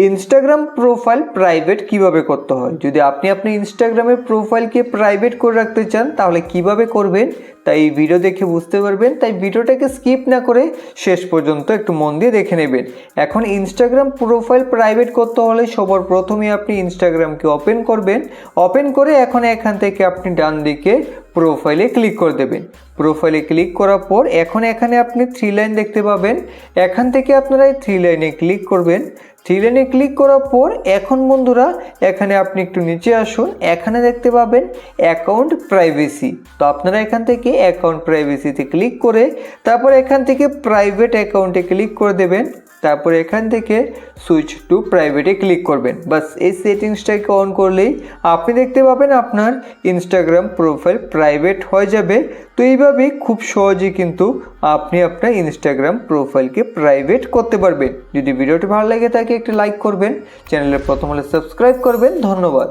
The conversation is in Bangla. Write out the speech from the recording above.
ইনস্টাগ্রাম প্রোফাইল প্রাইভেট কিভাবে করতে হয়। যদি আপনি আপনার ইনস্টাগ্রামের প্রোফাইলকে প্রাইভেট করে রাখতে চান তাহলে কিভাবে করবেন তাই এই ভিডিও দেখে বুঝতে পারবেন। তাই ভিডিওটাকে স্কিপ না করে শেষ পর্যন্ত একটু মন দিয়ে দেখে নেবেন। এখন ইনস্টাগ্রাম প্রোফাইল প্রাইভেট করতে হলে সবার প্রথমে আপনি ইনস্টাগ্রামকে ওপেন করবেন। ওপেন করে এখন এখান থেকে আপনি ডান দিকে প্রোফাইলে ক্লিক করে দেবেন। প্রোফাইলে ক্লিক করার পর এখন এখানে আপনি 3 লাইন দেখতে পাবেন। এখান থেকে আপনারা এই 3 লাইনে ক্লিক করবেন। 3 লাইনে ক্লিক করার পর এখন বন্ধুরা এখানে আপনি একটু নিচে আসুন, এখানে দেখতে পাবেন অ্যাকাউন্ট প্রাইভেসি। তো আপনারা এখান থেকে অ্যাকাউন্ট প্রাইভেসিতে ক্লিক করে তারপর এখান থেকে প্রাইভেট অ্যাকাউন্টে ক্লিক করে দেবেন। তারপর এখান থেকে সুইচ টু প্রাইভেটে ক্লিক করবেন। বাস এই সেটিংসটাকে অন করলেই আপনি দেখতে পাবেন আপনার ইনস্টাগ্রাম প্রোফাইল প্রাইভেট হয়ে যাবে। তো এইভাবেই খুব সহজেই কিন্তু আপনি আপনার ইনস্টাগ্রাম প্রোফাইলকে প্রাইভেট করতে পারবেন। যদি ভিডিওটি ভালো লাগে থাকে একটি লাইক করবেন, চ্যানেলে প্রথম হলে সাবস্ক্রাইব করবেন। ধন্যবাদ।